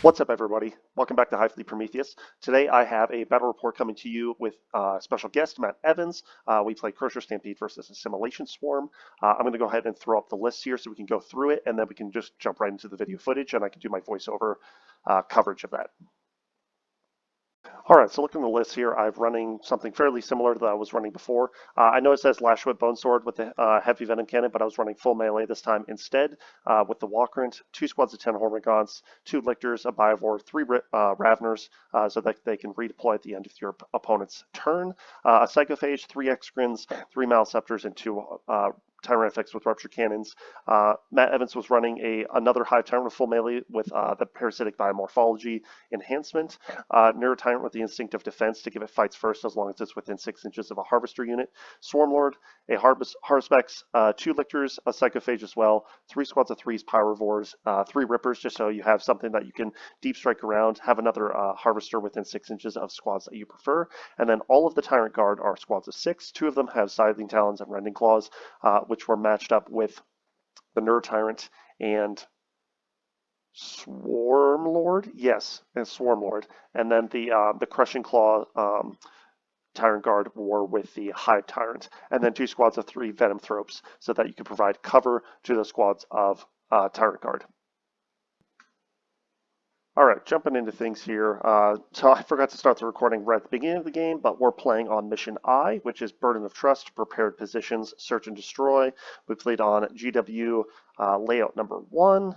What's up, everybody? Welcome back to Hive Prometheus. Today I have a battle report coming to you with special guest Matt Evans. We play Stampede versus Assimilation Swarm. I'm going to go ahead and throw up the list here so we can go through it, and then we can just jump right into the video footage, and I can do my voiceover coverage of that. All right, so looking at the list here, I'm running something fairly similar to that I was running before. I know it says Lashwood Bone Sword with the heavy venom cannon, but I was running full melee this time instead with the Walkrant, 2 squads of 10 Hormigons, 2 Lictors, a Biovore, 3 Raveners, so that they can redeploy at the end of your opponent's turn, a Psychophage, 3 Exocrines, 3 Maleceptors, and 2 Tyranids with rupture cannons. Matt Evans was running another Hive Tyrant with full melee with the parasitic biomorphology enhancement. Neurotyrant with the instinct of defense to give it fights first as long as it's within 6 inches of a harvester unit. Swarmlord, a Harvespex, 2 Lictors, a Psychophage as well, 3 squads of 3s Pyrovores, 3 Rippers just so you have something that you can deep strike around, have another harvester within 6 inches of squads that you prefer, and then all of the Tyrant Guard are squads of 6. 2 of them have Scything Talons and Rending Claws, which were matched up with the Neurotyrant and Swarmlord, yes, and Swarmlord, and then the Crushing Claw Tyrant Guard were with the Hive Tyrant, and then 2 squads of 3 Venom Thropes, so that you can provide cover to the squads of Tyrant Guard. All right, jumping into things here. So I forgot to start the recording right at the beginning of the game, but we're playing on Mission I, which is Burden of Trust, Prepared Positions, Search and Destroy. We played on GW layout number 1.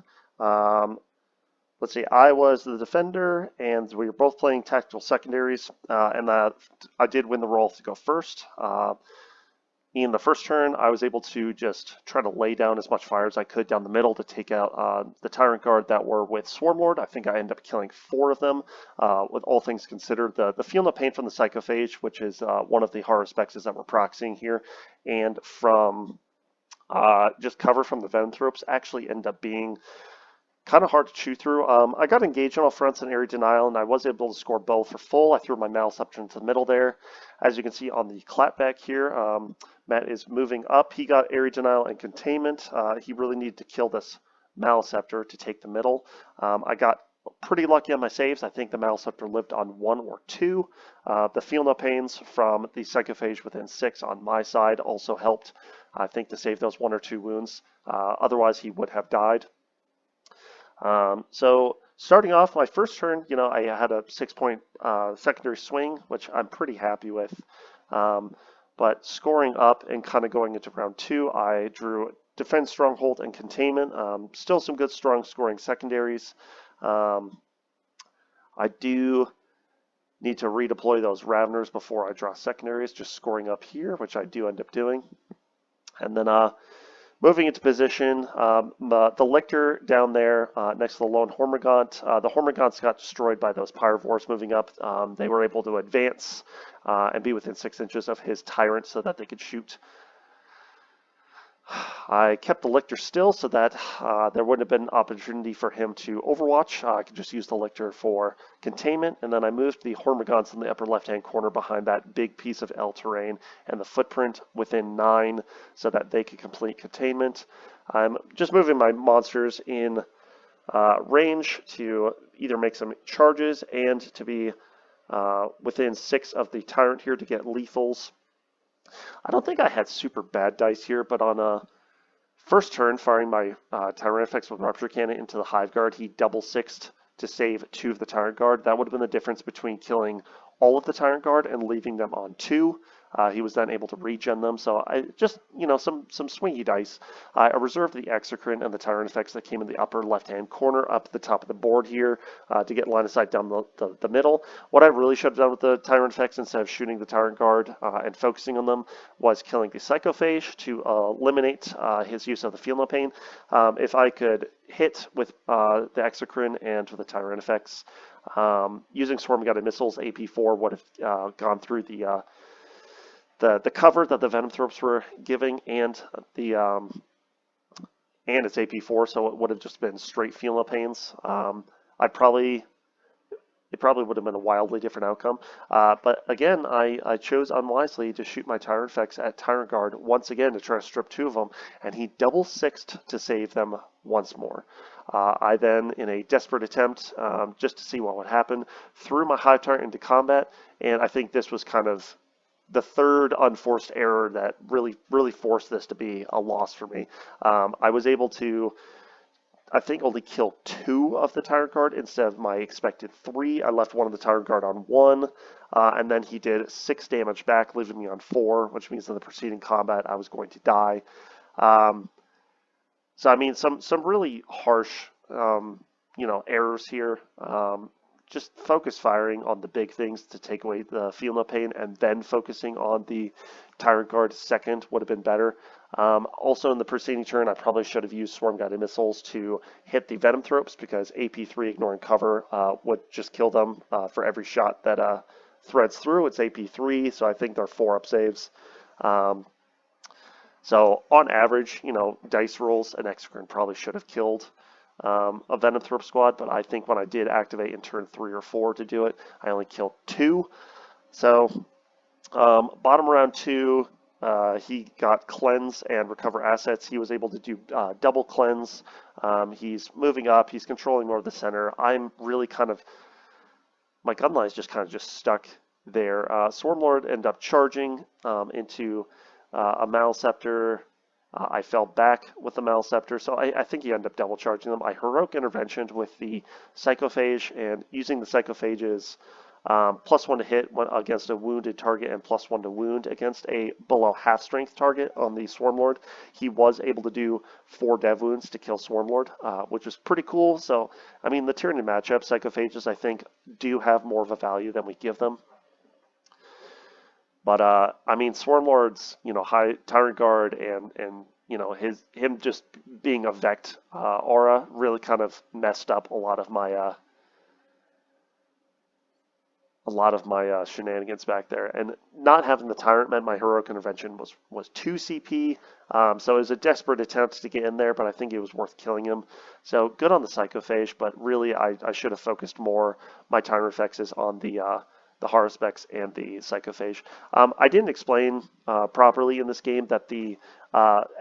Let's see, I was the defender, and we were both playing tactical secondaries, and I did win the role to go first. In the first turn, I was able to just try to lay down as much fire as I could down the middle to take out the Tyrant Guard that were with Swarmlord. I think I ended up killing 4 of them, with all things considered. The Feel No Pain from the Psychophage, which is one of the horror spexes that we're proxying here, and from just cover from the Venom Thropes actually ended up being kind of hard to chew through. I got engaged on all fronts in Area Denial, and I was able to score both for full. I threw my Maleceptor into the middle there. As you can see on the clapback here, Matt is moving up. He got Area Denial and Containment. He really needed to kill this Maleceptor to take the middle. I got pretty lucky on my saves. I think the Maleceptor lived on 1 or 2. The Feel No Pains from the Psychophage within 6 on my side also helped, I think, to save those 1 or 2 wounds. Otherwise, he would have died. So starting off my first turn, I had a 6-point secondary swing, which I'm pretty happy with. But scoring up and kind of going into round 2, I drew Defense, Stronghold, and Containment. Still some good, strong scoring secondaries. I do need to redeploy those Raveners before I draw secondaries, just scoring up here, which I do end up doing. And then moving into position, the Lictor down there next to the lone Hormigaunt. The Hormigants got destroyed by those Pyrovores moving up. They were able to advance and be within 6 inches of his Tyrant so that they could shoot. I kept the Lictor still so that there wouldn't have been an opportunity for him to overwatch. I could just use the Lictor for containment, and then I moved the Hormigons in the upper left-hand corner behind that big piece of L terrain and the footprint within 9 so that they could complete containment. I'm just moving my monsters in range to either make some charges and to be within 6 of the Tyrant here to get lethals. I don't think I had super bad dice here, but on a first turn, firing my Tyranid with Rupture Cannon into the Hive Guard, he double-sixed to save 2 of the Tyrant Guard. That would have been the difference between killing all of the Tyrant Guard and leaving them on 2. He was then able to regen them, so I just, some swingy dice. I reserved the Exocrine and the Tyrant effects that came in the upper left-hand corner up at the top of the board here to get line of sight down the middle. What I really should have done with the Tyrant effects instead of shooting the Tyrant Guard and focusing on them was killing the Psychophage to eliminate his use of the Feel No Pain. If I could hit with the Exocrine and with the Tyrant effects, using Swarm-Guided Missiles, AP4 would have gone through the cover that the Venom Thropes were giving and and its AP4, so it would have just been straight Feel No Pains. I'd probably, it probably would have been a wildly different outcome. But again, I chose unwisely to shoot my Tyrant effects at Tyrant Guard once again to try to strip 2 of them, and he double sixed to save them once more. I then, in a desperate attempt, just to see what would happen, threw my Hive Tyrant into combat, and I think this was kind of the third unforced error that really forced this to be a loss for me. I was able to, I think, only kill 2 of the Tyrant Guard instead of my expected 3. I left one of the Tyrant Guard on 1, and then he did 6 damage back, leaving me on 4, which means in the preceding combat I was going to die. So I mean, some really harsh, errors here. Just focus firing on the big things to take away the feel no pain, and then focusing on the Tyrant Guard second would have been better. Also in the preceding turn, I probably should have used Swarm Guided Missiles to hit the Venom Thropes, because AP3 ignoring cover would just kill them for every shot that threads through. It's AP3, so I think they're 4-up saves. So on average, dice rolls, an Exocrine probably should have killed a Venom Thrope squad, but I think when I did activate in turn 3 or 4 to do it, I only killed 2. So bottom round 2, he got Cleanse and Recover Assets. He was able to do double Cleanse. He's moving up. He's controlling more of the center. I'm really my gun line is just stuck there. Swarmlord ended up charging into a Maleceptor. I fell back with the Maleceptor, so I think he ended up double charging them. I heroic interventioned with the Psychophage, and using the Psychophage's +1 to hit against a wounded target and +1 to wound against a below half strength target on the Swarmlord. He was able to do 4 dev wounds to kill Swarmlord, which was pretty cool. So, I mean, the Tyranid matchup, Psychophages, I think, do have more of a value than we give them. But I mean, Swarmlord's high Tyrant Guard and him just being a Vect aura really kind of messed up a lot of my shenanigans back there. And not having the Tyrant meant my heroic intervention was 2 CP. So it was a desperate attempt to get in there, but I think it was worth killing him. So good on the Psychophage, but really I should have focused more my Tyrant effects on the Haruspex and the Psychophage. I didn't explain properly in this game that the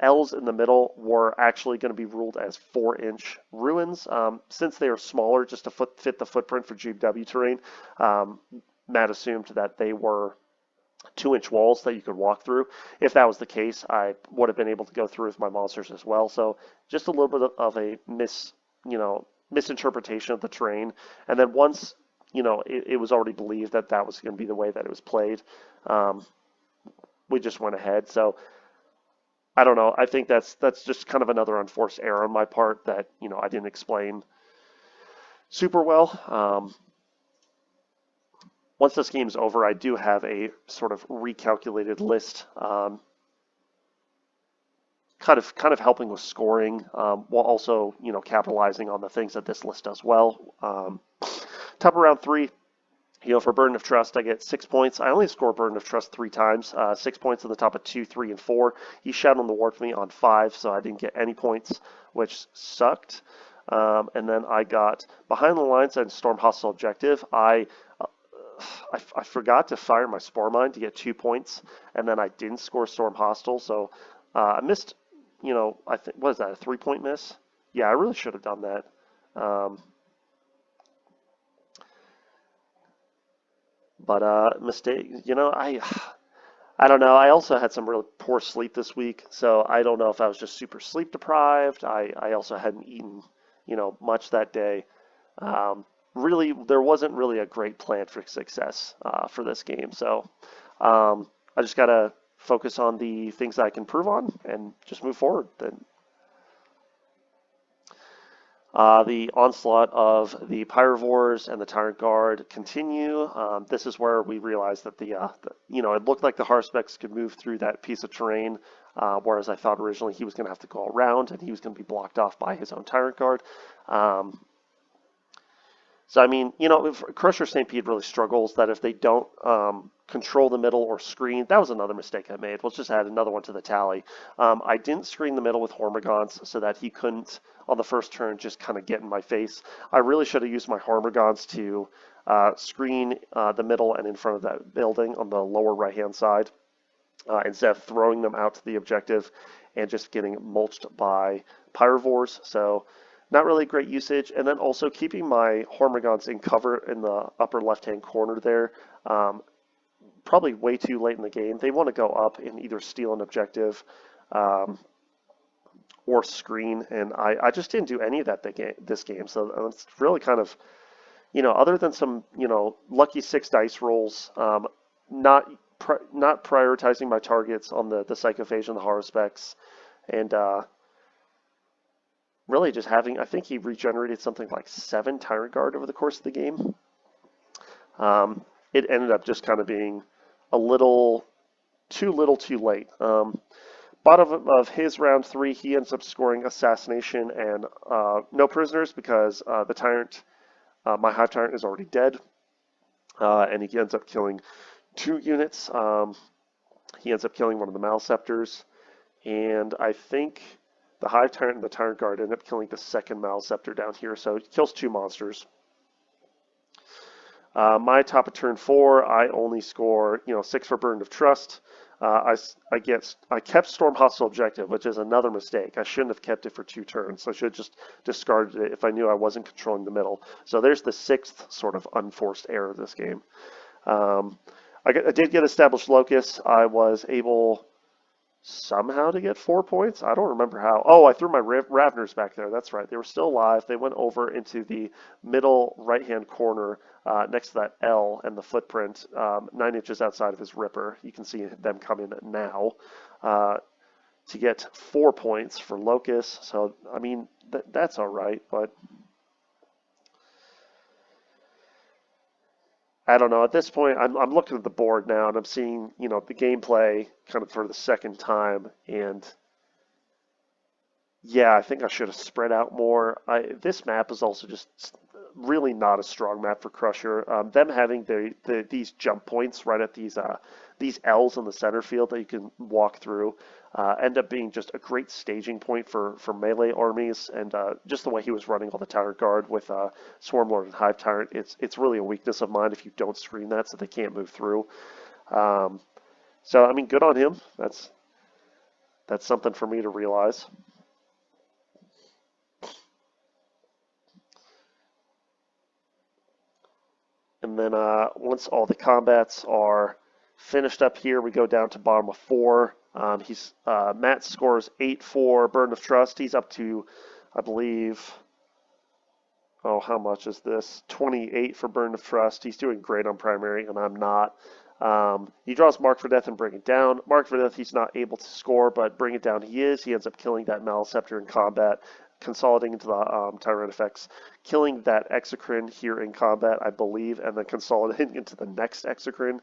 L's in the middle were actually going to be ruled as 4-inch ruins. Since they are smaller, just to fit the footprint for GW terrain, Matt assumed that they were 2-inch walls that you could walk through. If that was the case, I would have been able to go through with my monsters as well. So just a little bit of a misinterpretation of the terrain. And then once it was already believed that that was going to be the way that it was played, we just went ahead. So I don't know. I think that's just kind of another unforced error on my part that I didn't explain super well. Once this game's over, I do have a sort of recalculated list, kind of helping with scoring, while also capitalizing on the things that this list does well. Top of round 3, for Burden of Trust, I get 6 points. I only score Burden of Trust 3 times, 6 points at the top of 2, 3, and 4. He shot on the ward for me on 5, so I didn't get any points, which sucked. And then I got Behind the Lines and Storm Hostile Objective. I forgot to fire my Spore Mine to get 2 points, and then I didn't score Storm Hostile, so I missed, I think, what is that, a 3-point miss? Yeah, I really should have done that. But mistake, I don't know. I also had some really poor sleep this week, so I don't know if I was just super sleep deprived. I also hadn't eaten, much that day. Really, there wasn't really a great plan for success for this game, so I just gotta focus on the things that I can improve on and just move forward. Then. The onslaught of the Pyrovores and the Tyrant Guard continue. This is where we realized that it looked like the Haruspex could move through that piece of terrain, whereas I thought originally he was going to have to go around and he was going to be blocked off by his own Tyrant Guard. So, I mean, if Crusher Stampede really struggles that if they don't control the middle or screen, that was another mistake I made. Let's just add another one to the tally. I didn't screen the middle with Hormigons so that he couldn't, on the first turn, just kind of get in my face. I really should have used my Hormigons to screen the middle and in front of that building on the lower right-hand side instead of throwing them out to the objective and just getting mulched by Pyrovores. So not really great usage. And then also keeping my Hormigons in cover in the upper left-hand corner there. Probably way too late in the game. They want to go up and either steal an objective or screen, and I just didn't do any of that this game. So it's really kind of, other than some, lucky 6 dice rolls, not prioritizing my targets on the Psychophage and the Horror Specs, and really just having, I think he regenerated something like 7 Tyrant Guard over the course of the game. It ended up just kind of being a little too late. Bottom of his round 3, he ends up scoring Assassination and no prisoners because the Tyrant, my Hive Tyrant, is already dead, and he ends up killing 2 units. He ends up killing one of the Maleceptors, and I think the Hive Tyrant and the Tyrant Guard end up killing the second Maleceptor down here, so it kills 2 monsters. My top of turn 4, I only score 6 for Burden of Trust. I kept Storm Hostile Objective, which is another mistake. I shouldn't have kept it for 2 turns. I should have just discarded it if I knew I wasn't controlling the middle. So there's the 6th sort of unforced error of this game. I did get Established Locus. I was able somehow to get 4 points. I don't remember how. Oh, I threw my Ravners back there. That's right. They were still alive. They went over into the middle right-hand corner next to that L and the footprint 9 inches outside of his Ripper. You can see them coming now to get 4 points for Locus. So, I mean, that's all right, but I don't know. At this point, I'm looking at the board now, and I'm seeing, the gameplay kind of for the second time, and yeah, I think I should have spread out more. This map is also just really not a strong map for Crusher. Them having these jump points right at these L's in the center field that you can walk through end up being just a great staging point for melee armies, and just the way he was running all the Tyrant Guard with Swarmlord and Hive Tyrant, it's really a weakness of mine if you don't screen that so they can't move through. So I mean, good on him. That's something for me to realize. And then once all the combats are finished up here, we go down to bottom of 4. Matt scores 8 for Burden of Trust. He's up to, I believe, how much is this? 28 for Burden of Trust. He's doing great on primary, and I'm not. He draws Mark for Death and Bring It Down. Mark for Death, he's not able to score, but Bring It Down he is. He ends up killing that Maleceptor in combat, consolidating into the Tyrant effects, killing that Exocrine here in combat, I believe, and then consolidating into the next Exocrine.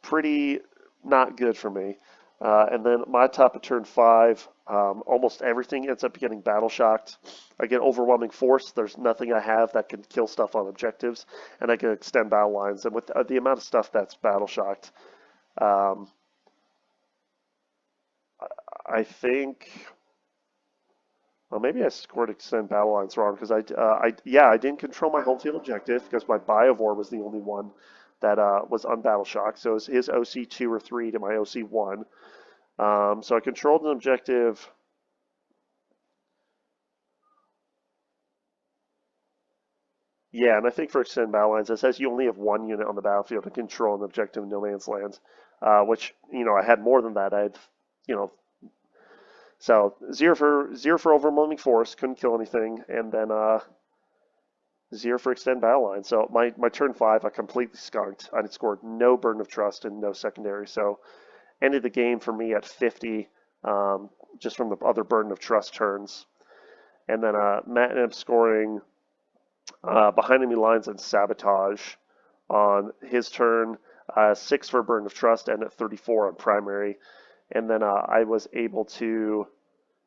Pretty not good for me. And then my top of turn 5, almost everything ends up getting battle shocked. I get Overwhelming Force. There's nothing I have that can kill stuff on objectives, and I can extend battle lines. And with the amount of stuff that's battle shocked, I think. Well, maybe I scored extend battle lines wrong because I didn't control my home field objective because my Biovore was the only one that was unbattle shocked. So it was his OC 2 or 3 to my OC 1. So I controlled an objective. Yeah, and I think for extend battle lines, it says you only have 1 unit on the battlefield to control an objective in no man's land, which I had more than that. I had So 0 for Overwhelming Force, couldn't kill anything, and then 0 for Extend Battle Line. So my turn 5, I completely skunked. I scored no Burden of Trust and no secondary, so ended the game for me at 50, just from the other Burden of Trust turns. And then Matt ended up scoring behind enemy lines and Sabotage on his turn, 6 for Burden of Trust, and at 34 on primary. And then I was able to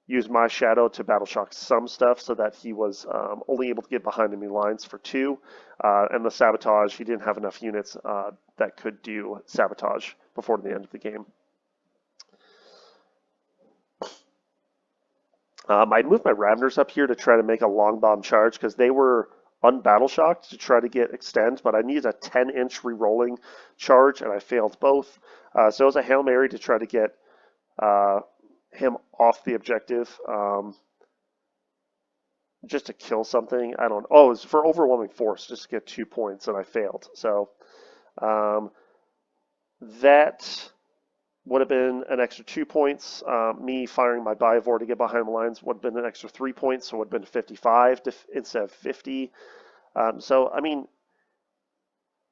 use my shadow to battle shock some stuff so that he was only able to get behind enemy lines for 2. And the sabotage, he didn't have enough units that could do sabotage before the end of the game. I'd moved my Raveners up here to try to make a long bomb charge because they were unbattle shocked to try to get extend, but I needed a 10-inch re-rolling charge and I failed both. So it was a Hail Mary to try to get him off the objective, just to kill something. I don't know. Oh, it was for overwhelming force, just to get 2 points, and I failed. So that would have been an extra 2 points. Me firing my Bivor to get behind the lines would have been an extra 3 points, so it would have been 55 instead of 50. So, I mean,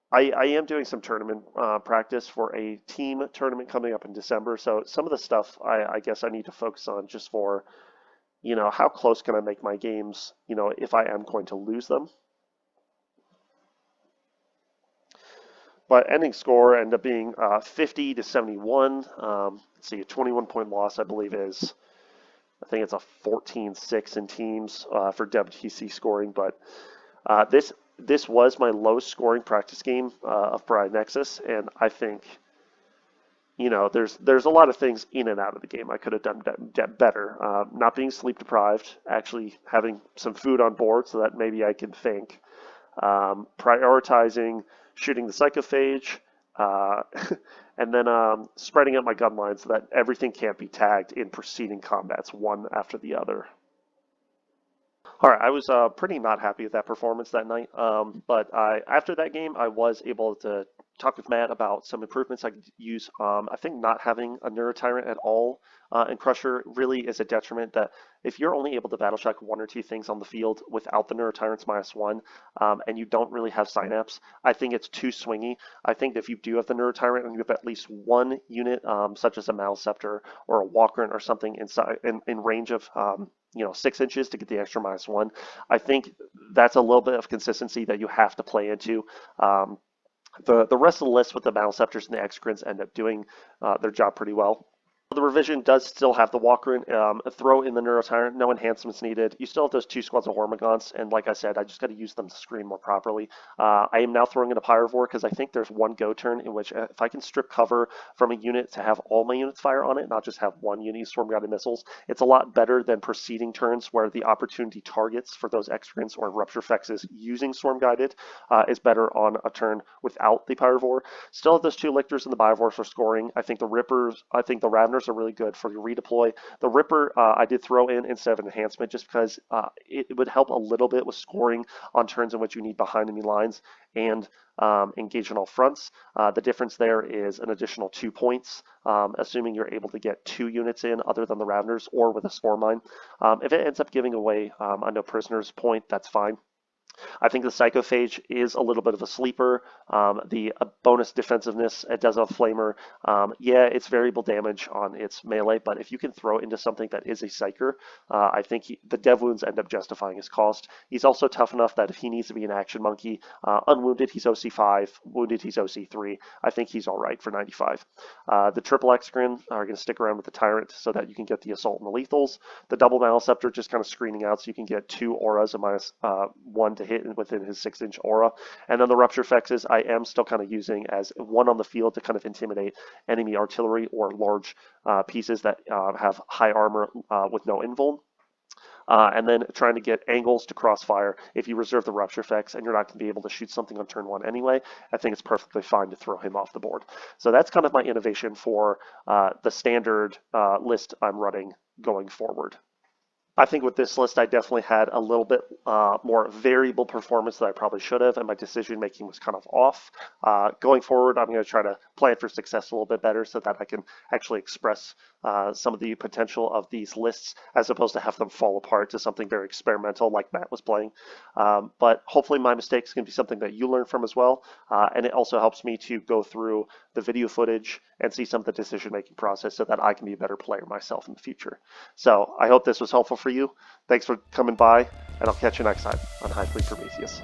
I am doing some tournament practice for a team tournament coming up in December. So some of the stuff I guess I need to focus on just for, how close can I make my games, if I am going to lose them. But ending score ended up being 50-71. Let's see, a 21-point loss, I believe is, I think it's a 14-6 in teams for WTC scoring. But this was my lowest scoring practice game of Brian Nexus, and I think, there's a lot of things in and out of the game I could have done better. Not being sleep deprived, actually having some food on board so that maybe I can think. Prioritizing shooting the psychophage, and then spreading out my gun lines so that everything can't be tagged in preceding combats, one after the other. All right, I was pretty not happy with that performance that night, but after that game, I was able to talk with Matt about some improvements I could use. I think not having a Neurotyrant at all in Crusher really is a detriment. That if you're only able to battle shock 1 or 2 things on the field without the Neurotyrants -1, and you don't really have Synapse, I think it's too swingy. I think if you do have the Neurotyrant and you have at least 1 unit, such as a Maleceptor or a Walkern or something inside in range of 6 inches to get the extra -1, I think that's a little bit of consistency that you have to play into. The rest of the list with the Maleceptors and the Exocrines end up doing their job pretty well. The revision does still have the Walker throw in the Neurotyrant, no enhancements needed. You still have those 2 squads of Hormigons, and like I said, I just got to use them to screen more properly. I am now throwing in a Pyrovore because I think there's one go turn in which if I can strip cover from a unit to have all my units fire on it, not just have one unit use Storm-Guided Missiles, it's a lot better than preceding turns where the opportunity targets for those Exocrines or Rupture Fexes using Storm-Guided is better on a turn without the Pyrovore. Still have those 2 Lictors and the Bivors for scoring. I think the Raveners are really good for your redeploy. The Ripper I did throw in instead of an enhancement just because it would help a little bit with scoring on turns in which you need behind enemy lines and engage on all fronts. The difference there is an additional 2 points, assuming you're able to get 2 units in other than the Raveners or with a Spore Mine. If it ends up giving away a no prisoners point, that's fine. I think the Psychophage is a little bit of a sleeper. The bonus defensiveness, it does have Flamer. Yeah, it's variable damage on its melee, but if you can throw it into something that is a Psyker, I think the dev wounds end up justifying his cost. He's also tough enough that if he needs to be an action monkey, unwounded, he's OC5, wounded, he's OC3. I think he's all right for 95. The triple Exocrine are going to stick around with the Tyrant so that you can get the Assault and the Lethals. The double Maleceptor just kind of screening out so you can get 2 auras and -1 to hit within his 6-inch aura. And then the Rupture Fexes I am still kind of using as 1 on the field to kind of intimidate enemy artillery or large pieces that have high armor with no invuln. And then trying to get angles to crossfire. If you reserve the Rupture Fex and you're not going to be able to shoot something on turn 1 anyway, I think it's perfectly fine to throw him off the board. So that's kind of my innovation for the standard list I'm running going forward. I think with this list, I definitely had a little bit more variable performance than I probably should have, and my decision making was kind of off. Going forward, I'm going to try to plan for success a little bit better so that I can actually express some of the potential of these lists as opposed to have them fall apart to something very experimental like Matt was playing. But hopefully my mistakes can be something that you learn from as well, and it also helps me to go through the video footage and see some of the decision making process so that I can be a better player myself in the future. So I hope this was helpful for you. Thanks for coming by, and I'll catch you next time on Hive Prometheus.